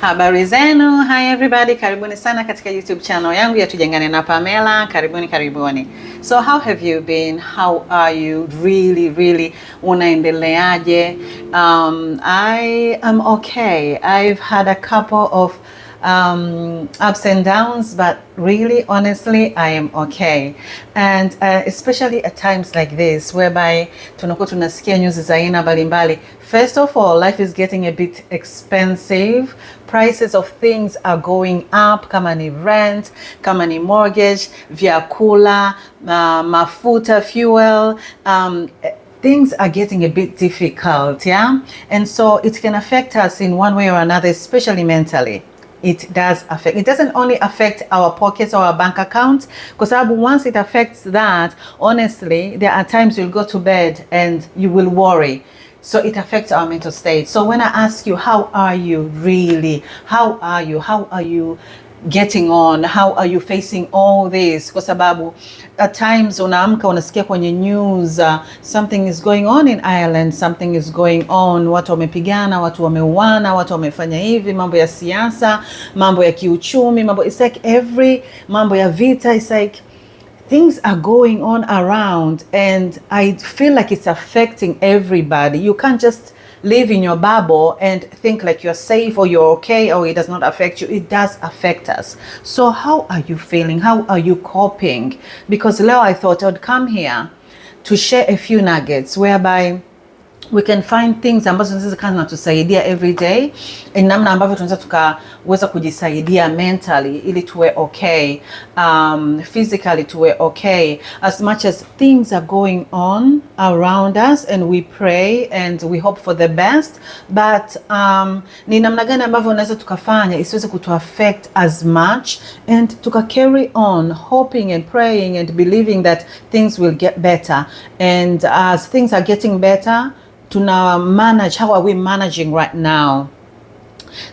Habari zenu, hi everybody, karibuni sana katika YouTube channel yangu ya Tujengane na Pamela. Karibuni. So how have you been? How are you? Really, unaendeleaje? I am okay. I've had a couple of ups and downs, but really, honestly, I am okay. And especially at times like this, whereby tunakuwa tunasikia news za aina mbalimbali. First of all, life is getting a bit expensive. Prices of things are going up, kama ni rent, kama ni mortgage, vyakula, mafuta, fuel, things are getting a bit difficult, yeah? And so it can affect us in one way or another, especially mentally. It does affect. It doesn't only affect our pockets or our bank accounts, because once it affects that, honestly, there are times you'll go to bed and you will worry. So it affects our mental state. So when I ask you, how are you really? How are you? How are you getting on? How are you facing all this? Kwa sababu at times unaamka unasikia kwenye news something is going on in Ireland, something is going on, watu wamepigana, watu wameuana, watu wamefanya hivi, mambo ya siasa, mambo ya kiuchumi, it's like every mambo ya vita, it's like things are going on around, and I feel like it's affecting everybody. You can't just live in your bubble and think like you're safe or you're okay or it does not affect you. It does affect us. So how are you feeling? How are you coping? Because leo I thought I would come here to share a few nuggets whereby we can find things ambazo zinaweza kana tusaidia every day, in namna ambavyo tunaweza tukaweza kujisaidia mentally ili tuwe okay, physically tuwe okay, as much as things are going on around us and we pray and we hope for the best, but ni namna gani ambavyo unaweza tukafanya isiweze kutu affect as much and tuka carry on hoping and praying and believing that things will get better. And as things are getting better, tuna manage. How are we managing right now?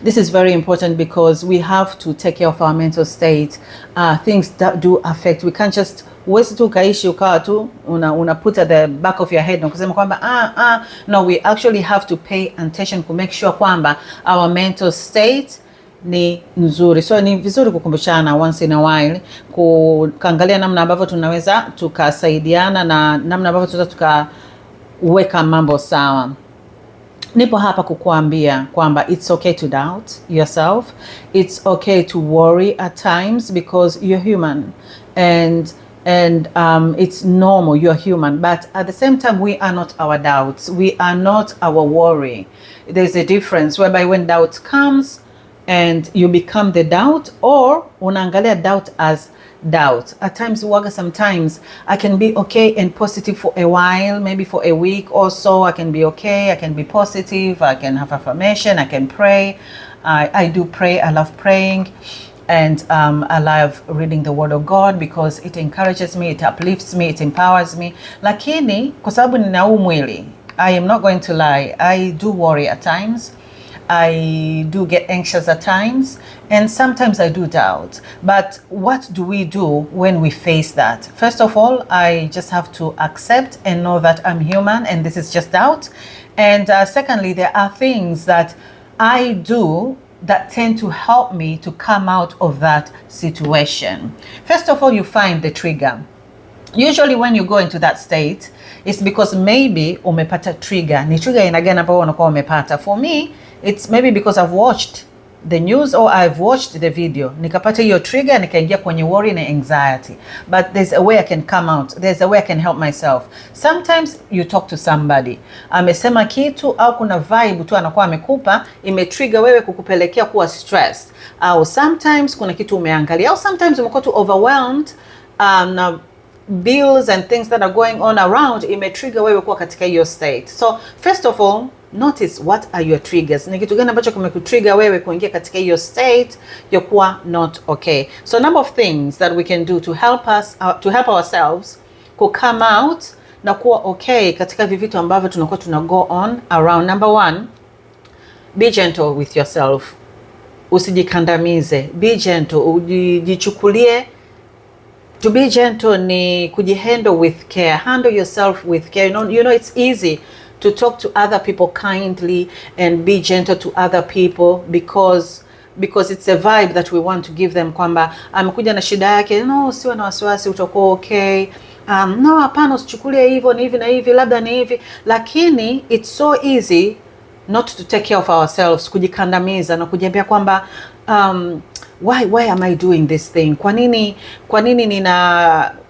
This is very important because we have to take care of our mental state. Things that do affect. We can't just uwezi tu kaishi ukawa tu una put at the back of your head na kusema kwamba no, we actually have to pay attention to make sure kwamba our mental state ni nzuri. So ni vizuri kukumbushana once in a while, kuangalia namna ambavyo tunaweza tukasaidiana na namna ambavyo tunaweza weka mambo sawa. Nipo hapa kukuambia kwamba it's okay to doubt yourself. It's okay to worry at times because you're human, and it's normal. You're human, but at the same time we are not our doubts. We are not our worry. There's a difference whereby when doubt comes and you become the doubt, or unaangalia doubt as doubt. At times, sometimes I can be okay and positive for a while, maybe for a week or so. I can be okay, I can be positive, I can have affirmation, I can pray. I do pray, I love praying, and I love reading the word of God because it encourages me, it uplifts me, it empowers me. Lakini kwa sababu nina huu mwili, I am not going to lie, I do worry at times. I do get anxious at times, and sometimes I do doubt. But what do we do when we face that? First of all, I just have to accept and know that I'm human and this is just doubt. And secondly, there are things that I do that tend to help me to come out of that situation. First of all, you find the trigger. Usually when you go into that state, it's because maybe umepata trigger. Ni trigger ina gani ambayo unakuwa umepata? For me, it's maybe because I've watched the news or I've watched the video. Nikapata hiyo trigger, nikaingia kwenye worry na anxiety. But there's a way I can come out. There's a way I can help myself. Sometimes you talk to somebody. Amesema kitu au kuna vibe tu anakuwa amekupa, imetrigger wewe kukupelekea kuwa stressed. Au sometimes kuna kitu umeangalia. Au sometimes umekuwa tu overwhelmed na bills and things that are going on around, imetrigger wewe kuwa katika hiyo state. So first of all, notice what are your triggers. Ni kitu gani ambacho kumekutrigger wewe kuingia katika hiyo state ya kuwa not okay. So number of things that we can do to help us to help ourselves to come out na kuwa okay katika vitu ambavyo tunakuwa tuna go on around. Number one, be gentle with yourself. Usijikandamize. Be gentle. Ujichukulie. To be gentle ni kujihandle with care. Handle yourself with care. You know it's easy to talk to other people kindly and be gentle to other people because because it's a vibe that we want to give them, kwamba amekuja na shida yake, no, usiwe na wasiwasi, utakuwa okay. No, hapana, usichukulie hivyo, ni hivi na hivi, labda ni hivi. Lakini it's so easy not to take care of ourselves, kujikandamiza na kujiambia kwamba why am I doing this thing? Kwa nini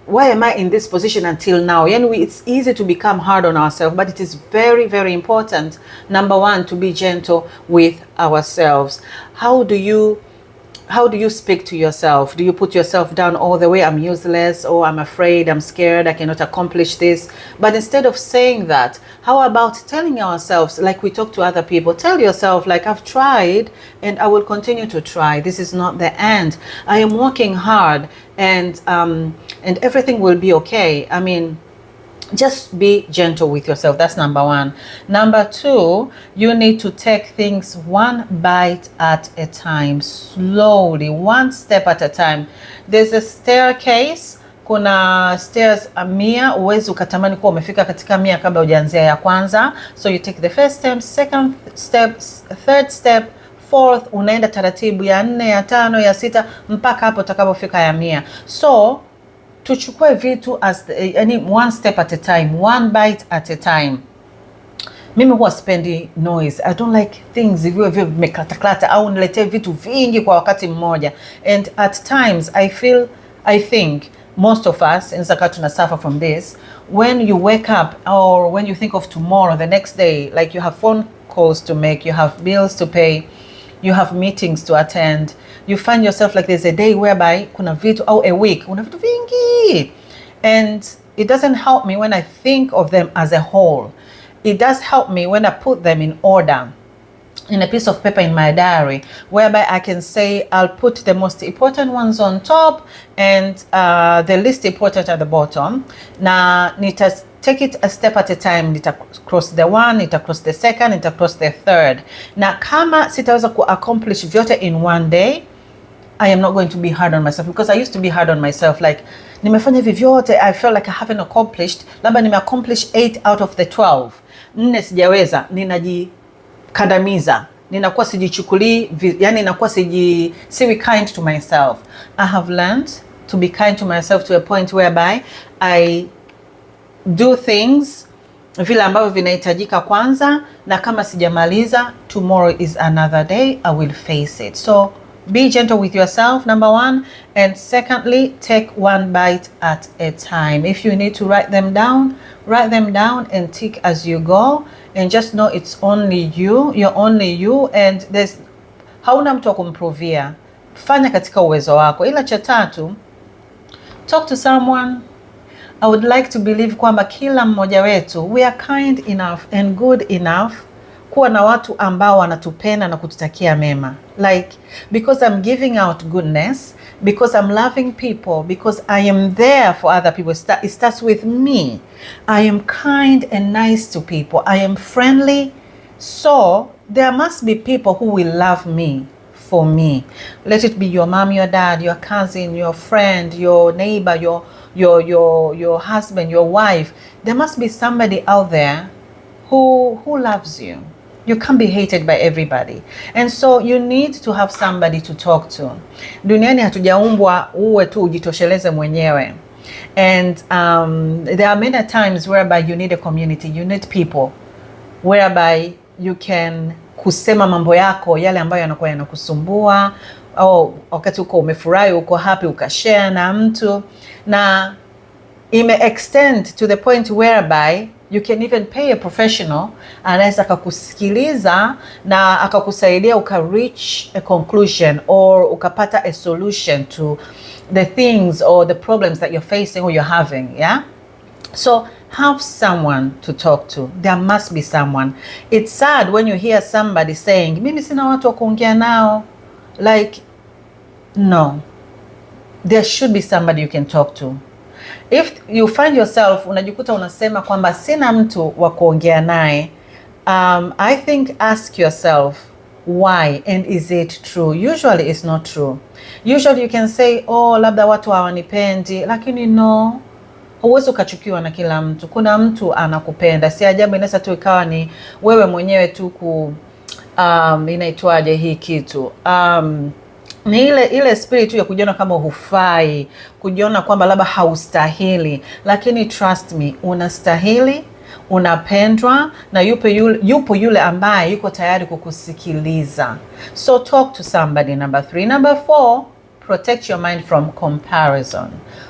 why am I in this position until now? It's easy to become hard on ourselves, but it is very, very important, number one, to be gentle with ourselves. How do you speak to yourself? Do you put yourself down all the way? I'm useless, or I'm afraid, I'm scared, I cannot accomplish this. But instead of saying that, how about telling ourselves, like we talk to other people, tell yourself, like, I've tried and I will continue to try. This is not the end. I am working hard, and everything will be okay. I mean, just be gentle with yourself. That's number one. Number two, you need to take things one bite at a time, slowly, one step at a time. There's a staircase. Kuna stairs 100, uwezi ukatamani kuwa umefika katika 100 kabla hujaanzia ya kwanza. So you take the first step, second step, third step, fourth, unaenda taratibu ya 4, ya 5, ya 6 mpaka hapo utakapofika ya 100. So tuchukue vitu as one step at a time, one bite at a time. Mimi huwa spendi noise. I don't like things hivyo vimekata au niletee vitu vingi kwa wakati mmoja. And at times I think most of us in Zakatuna suffer from this. When you wake up, or when you think of tomorrow, the next day, like you have phone calls to make, you have bills to pay, you have meetings to attend, you find yourself like there's a day whereby kuna vitu, or a week kuna vitu vingi, and it doesn't help me when I think of them as a whole. It does help me when I put them in order in a piece of paper in my diary, whereby I can say I'll put the most important ones on top and the least important at the bottom. Na nita take it a step at a time. Nita cross the one, nita cross the second, nita cross the third. Na kama sitaweza ku accomplish vyote in one day, I am not going to be hard on myself, because I used to be hard on myself, like nimefanya hivi vyote, I felt like I haven't accomplished, labda nime accomplish 8 out of the 12, 4 sijaweza, ninajikandamiza, ninakuwa sijichukulii, yani ninakuwa siwi kind to myself. I have learned to be kind to myself to a point whereby I do things vile ambavyo vinahitajika kwanza, na kama sijamaliza, tomorrow is another day, I will face it. So be gentle with yourself, number one, and secondly, take one bite at a time. If you need to write them down and tick as you go, and just know it's only you, you're only you, and there's hauna mtu wa kumprovia. Fanya katika uwezo wako. Ila cha tatu, talk to someone. I would like to believe kwamba kila mmoja wetu, we are kind enough and good enough kuwa na watu ambao wanatupenda na kututakia mema. Like, because I'm giving out goodness, because I'm loving people, because I am there for other people. It starts with me. I am kind and nice to people. I am friendly. So there must be people who will love me for me. Let it be your mom, your dad, your cousin, your friend, your neighbor, your husband, your wife. There must be somebody out there who loves you. You can't be hated by everybody. And so you need to have somebody to talk to. Duniani hatujaumbwa uwe tu ujitosheleze mwenyewe. And there are many times whereby you need a community, you need people whereby you can kusema mambo yako, yale ambayo yanakuwa yanakusumbua, au wakati uko umefurahi, uko happy, ukashare na mtu. Na ime extend to the point whereby you can even pay a professional, anaweza akakusikiliza na akakusaidia reach a conclusion, or ukapata a solution to the things or the problems that you're facing or you're having. Yeah, so have someone to talk to. There must be someone. It's sad when you hear somebody saying, mimi sina watu wa kuongea nao. Like, no, there should be somebody you can talk to. If you find yourself unajikuta unasema kwamba sina mtu wa kuongea naye, I think ask yourself why, and is it true? Usually it's not true. Usually you can say, oh, labda watu hawanipendi, lakini no, huwezi ukachukiwa na kila mtu. Kuna mtu anakupenda. Si ajabu inaweza tu ikawa ni wewe mwenyewe tu inaitwaje hii kitu, ni ile spirit tu ya kujiona kama hufai, kujiona kwamba labda haustahili, lakini trust me, unastahili, unapendwa, na yupo yule ambaye yuko tayari kukusikiliza. So talk to somebody. Number 3. Number 4, protect your mind from comparison.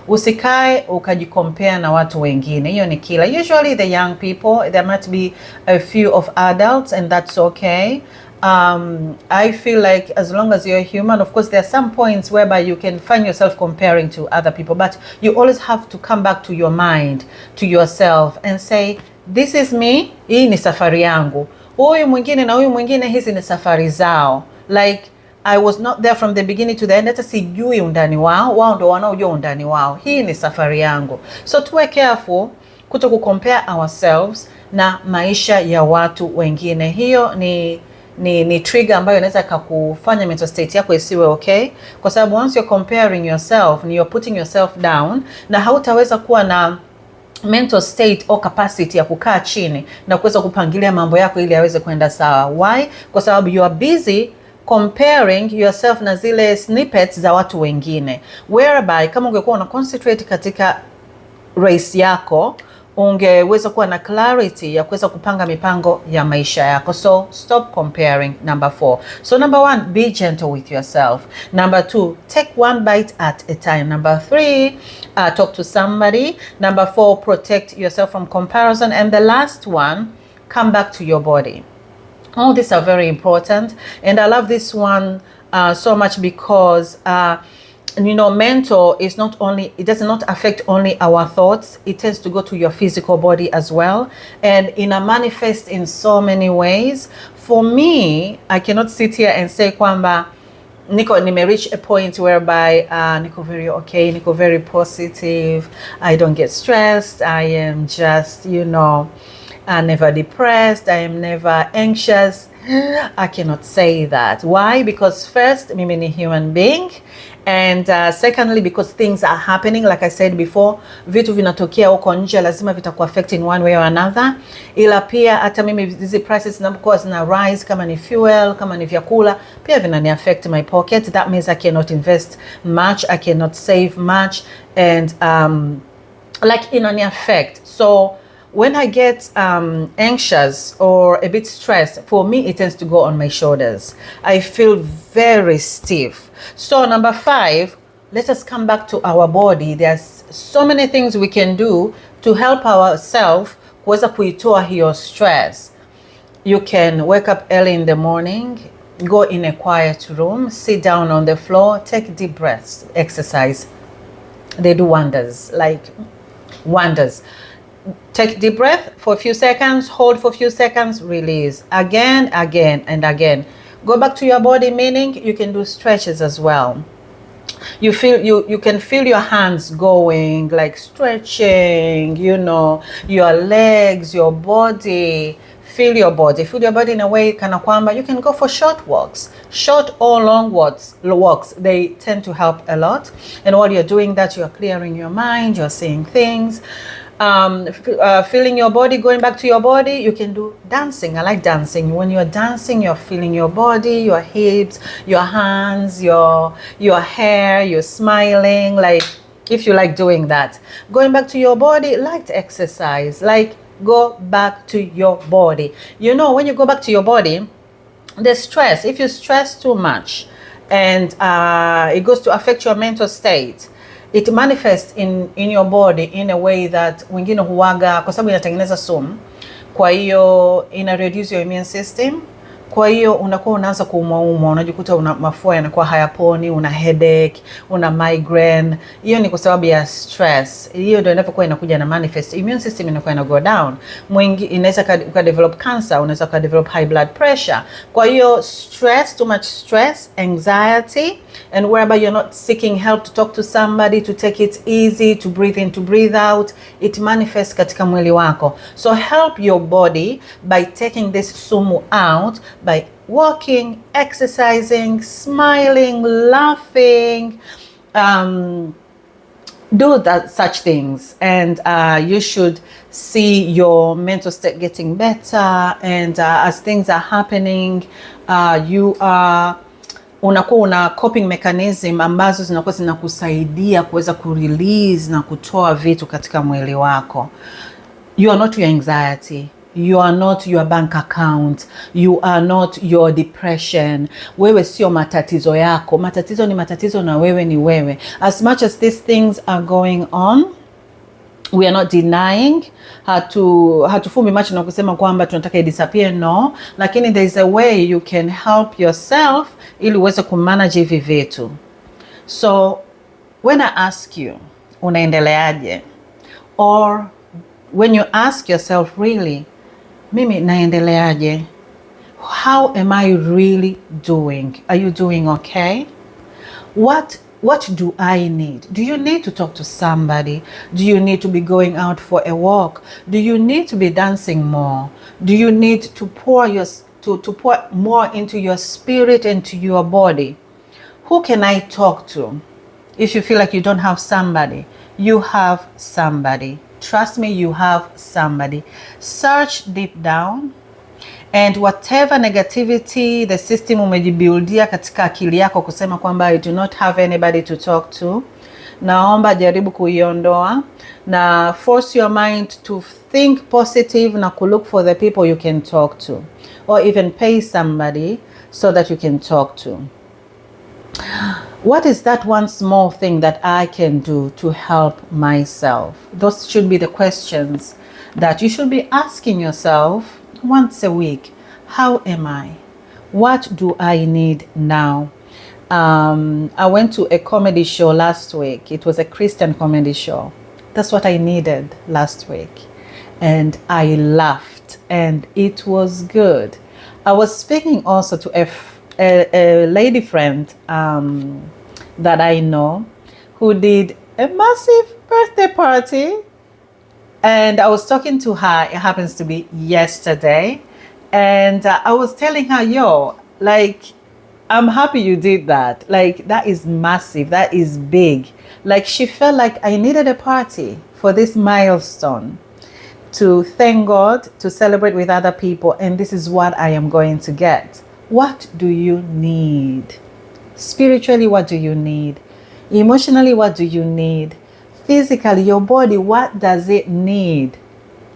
Usikae ukajikompare na watu wengine. Hiyo ni kila. Usually the young people, there might be a few of adults, and that's okay. I feel like as long as you're human, of course there are some points whereby you can find yourself comparing to other people, but you always have to come back to your mind, to yourself, and say, this is me, hii ni safari yangu. Huyu mwingine na huyu mwingine, hizi ni safari zao. Like, I was not there from the beginning to the end. Hata sijui undani wao, wao ndo wanaojua undani wao. Hii ni safari yangu. So tuwe careful kuto kucompare ourselves na maisha ya watu wengine. Hiyo ni trigger ambayo inaweza kukufanya mental state yako isiwe okay, kwa sababu once you're comparing yourself, you're putting yourself down, na hautaweza kuwa na mental state or capacity ya kukaa chini na kuweza kupangilia mambo yako ili yaweze kwenda sawa. Why? Kwa sababu you are busy comparing yourself na zile snippets za watu wengine, whereby kama ungekuwa una concentrate katika race yako, ungeweza kuwa na clarity ya kuweza kupanga mipango ya maisha yako. So stop comparing. Number 4. So number 1, be gentle with yourself. Number 2, take one bite at a time. Number 3, talk to somebody. Number 4, protect yourself from comparison. And the last one, come back to your body. All these are very important, and I love this one so much because mental is not only, it does not affect only our thoughts, it tends to go to your physical body as well, and manifest in so many ways. For me, I cannot sit here and say kwamba nime reach a point whereby niko very okay, niko very positive, I don't get stressed, I am just, I'm never depressed, I am never anxious. I cannot say that. Why? Because first, mimi ni human being, and secondly, because things are happening. Like I said before, vitu vinatokea huko nje, lazima vitakuaffect in one way or another. Ila pia hata mimi hizi prices zinapokuwa zina rise, kama ni fuel, kama ni vyakula, pia vinani affect my pocket. That means I cannot invest much, I cannot save much, and like inani affect. So when I get anxious or a bit stressed, for me, it tends to go on my shoulders. I feel very stiff. So number 5, let us come back to our body. There's so many things we can do to help ourselves kuweza kuitoa hiyo stress. You can wake up early in the morning, go in a quiet room, sit down on the floor, take deep breaths, exercise. They do wonders, like wonders. Take deep breath for a few seconds, hold for a few seconds, release. Again, and again. Go back to your body, meaning you can do stretches as well. You can feel your hands going, like stretching, your legs, your body. Feel your body in a way kana kwamba you can go for short walks, short or long walks. They tend to help a lot. And while you're doing that, you're clearing your mind, you're seeing things. Feeling your body, going back to your body, you can do dancing. I like dancing. When you're dancing, you're feeling your body, your hips, your hands, your hair, you're smiling, like if you like doing that. Going back to your body, light exercise, like go back to your body. When you go back to your body, the stress, if you stress too much and it goes to affect your mental state, it manifests in your body in a way that wengine huwaga, kwa sababu inatengeneza sumu, kwa hiyo ina reduce your immune system. Kwa hiyo unakuwa unaanza kuumwa, unajikuta una mafua yanakuwa hayaponi, una headache, una migraine. Hiyo ni kwa sababu ya stress. Hiyo ndio inapokuwa inakuja na manifest, immune system inakuwa ina go down. Mwingi inaweza ka develop cancer, unaweza ka develop high blood pressure. Kwa hiyo stress, too much stress, anxiety, and whereby you're not seeking help to talk to somebody, to take it easy, to breathe in, to breathe out, it manifests katika mwili wako. So help your body by taking this sumu out, by walking, exercising, smiling, laughing, do that such things, and you should see your mental state getting better, and as things are happening, you are unakuwa una coping mechanism ambazo zinakuwa zinakusaidia kuweza kurelease na kutoa vitu katika mwili wako. You are not your anxiety. You are not your bank account. You are not your depression. Wewe sio matatizo yako. Matatizo ni matatizo na wewe ni wewe. As much as these things are going on, we are not denying. Hatufumbi macho na kusema kwamba tunataka disappear, no. Lakini there is a way you can help yourself ili uweze kumanage hivi vitu. So when I ask you, unaendeleaje? Or when you ask yourself really, mimi naendeleaje? How am I really doing? Are you doing okay? What do I need? Do you need to talk to somebody? Do you need to be going out for a walk? Do you need to be dancing more? Do you need to pour more into your spirit and to your body? Who can I talk to? If you feel like you don't have somebody, you have somebody. Trust me, you have somebody. Search deep down, and whatever negativity the system umejibuildia katika akili yako kusema kwamba I do not have anybody to talk to, naomba jaribu kuiondoa na force your mind to think positive na look for the people you can talk to, or even pay somebody so that you can talk to. What is that one small thing that I can do to help myself? Those should be the questions that you should be asking yourself once a week. How am I? What do I need now? I went to a comedy show last week. It was a Christian comedy show. That's what I needed last week. And I laughed and it was good. I was speaking also to a lady friend that I know who did a massive birthday party, and I was talking to her. It happens to be yesterday, and I was telling her, yo, like, I'm happy you did that. Like, that is massive, that is big. Like, she felt like I needed a party for this milestone, to thank God, to celebrate with other people, and this is what I am going to get. What do you need? Spiritually, what do you need? Emotionally, what do you need? Physically, your body, what does it need?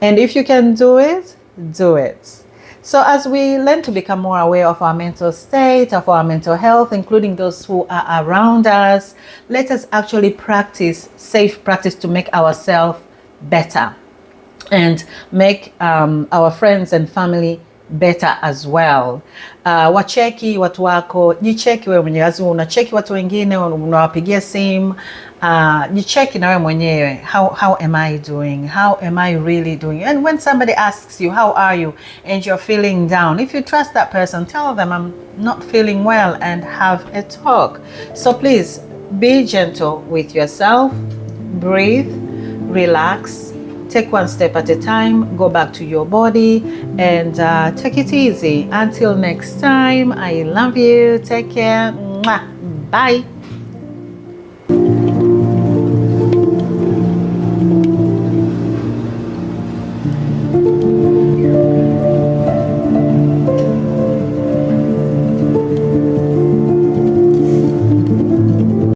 And if you can do it, do it. So as we learn to become more aware of our mental state, of our mental health, including those who are around us, let us actually practice safe practice to make ourselves better and make our friends and family better as well. Wacheki watu wako, jicheki wewe mwenyewe. Unacheki watu wengine, unawapigia simu, jicheki na wewe mwenyewe. How am I doing? How am I really doing? And when somebody asks you, how are you? And you're feeling down, if you trust that person, tell them I'm not feeling well and have a talk. So please be gentle with yourself, breathe, relax. Take one step at a time, go back to your body, and take it easy. Until next time, I love you. Take care. Mwah. Bye.